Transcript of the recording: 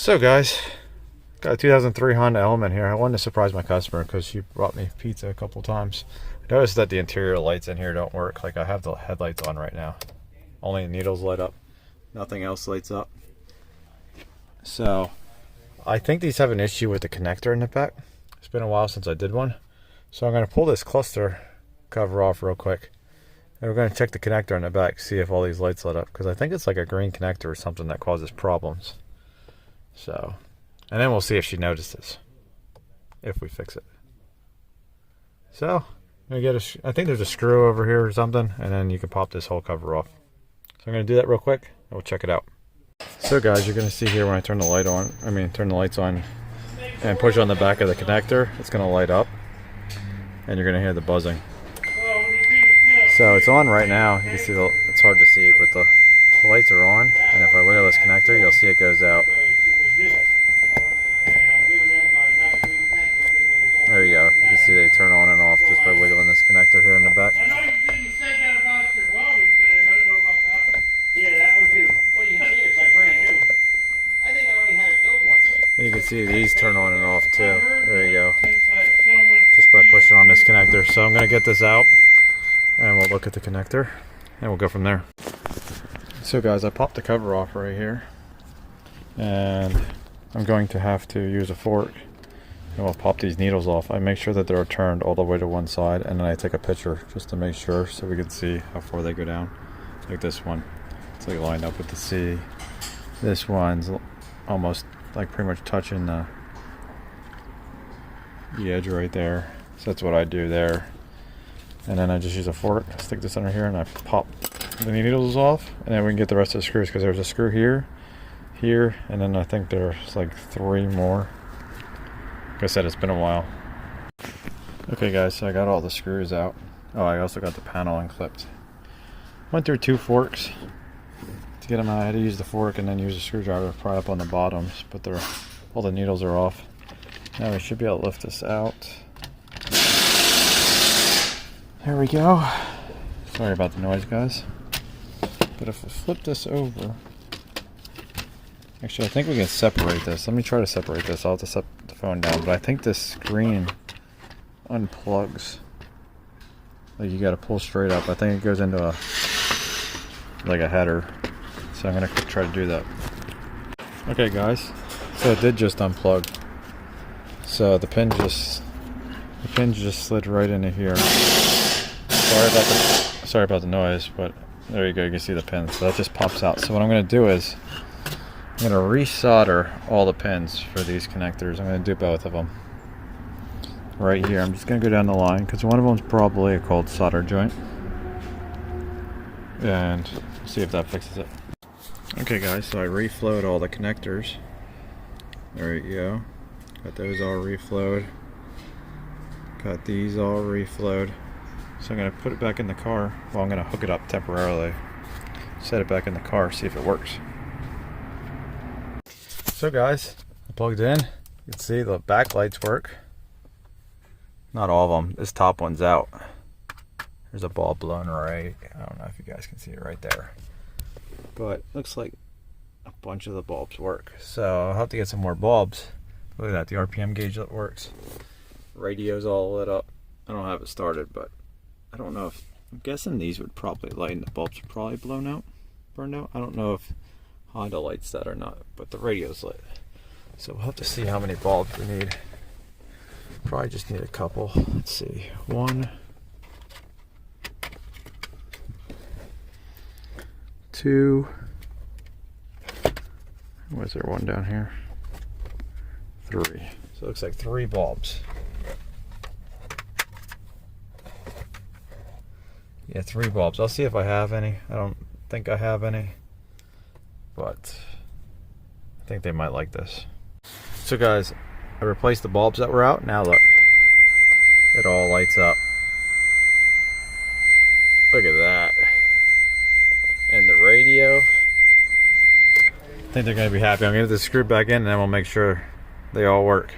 So guys, got a 2003 Honda Element here. I wanted to surprise my customer because she brought me pizza a couple times. I noticed that the interior lights in here don't work. Like I have the headlights on right now. Only the needles light up. Nothing else lights up. So I think these have an issue with the connector in the back. It's been a while since I did one. So I'm going to pull this cluster cover off real quick. And we're going to check the connector in the back, see if all these lights light up. Because I think it's like a green connector or something that causes problems. So, and then we'll see if she notices, if we fix it. So, I'm gonna get I think there's a screw over here or something, and then you can pop this whole cover off. So I'm gonna do that real quick, and we'll check it out. So guys, you're gonna see here when I turn the light on, turn the lights on, and push on the back of the connector, it's gonna light up, and you're gonna hear the buzzing. So it's on right now. You can see it's hard to see, but the lights are on, and if I wiggle this connector, you'll see it goes out. There you go. You can see they turn on and off just by wiggling this connector here in the back. I know you said that about your welding thing. I don't know about that one. Yeah, that one too. Well, you can see it's like brand new. I think I only had it built once. And you can see these turn on and off too. There you go. Just by pushing on this connector. So I'm going to get this out and we'll look at the connector and we'll go from there. So guys, I popped the cover off right here. And I'm going to have to use a fork. And we'll pop these needles off. I make sure that they're turned all the way to one side, and then I take a picture just to make sure so we can see how far they go down. Like this one, it's like lined up with the C. This one's almost like pretty much touching the edge right there. So that's what I do there. And then I just use a fork, stick this under here, and I pop the needles off, and then we can get the rest of the screws because there's a screw here, here, and then I think there's like 3 more. Like I said, it's been a while. Okay guys, so I got all the screws out. Oh, I also got the panel unclipped. Went through 2 forks to get them out. I had to use the fork and then use a screwdriver to pry up on the bottoms, but all the needles are off. Now we should be able to lift this out. There we go. Sorry about the noise, guys. But if I flip this over, actually I think we can separate this. Let me try to separate this. I'll have to set the phone down, but I think this screen unplugs. Like you gotta pull straight up. I think it goes into like a header. So I'm gonna try to do that. Okay guys, so it did just unplug. So the pin just slid right into here. Sorry about the noise, but there you go, you can see the pin. So that just pops out. So what I'm gonna do is I'm going to resolder all the pins for these connectors. I'm going to do both of them. Right here, I'm just going to go down the line because one of them is probably a cold solder joint. And see if that fixes it. Okay guys, so I reflowed all the connectors. There you go. Got those all reflowed. Got these all reflowed. So I'm going to put it back in the car. Well, I'm going to hook it up temporarily. Set it back in the car, see if it works. So guys, I plugged in. You can see the back lights work. Not all of them. This top one's out. There's a bulb blown right. I don't know if you guys can see it right there. But looks like a bunch of the bulbs work. So I'll have to get some more bulbs. Look at that, the RPM gauge that works. Radio's all lit up. I don't have it started, but I don't know if, I'm guessing these would probably light and the bulbs are probably burned out. I don't know if Honda lights that or not, but the radio's lit. So we'll have to see how many bulbs we need. Probably just need a couple. Let's see. 1, 2. Was there one down here? 3. So it looks like 3 bulbs. Yeah, 3 bulbs. I'll see if I have any. I don't think I have any, but I think they might like this. So guys, I replaced the bulbs that were out. Now look, it all lights up. Look at that. And the radio, I think they're gonna be happy. I'm gonna get this screwed back in and then we'll make sure they all work.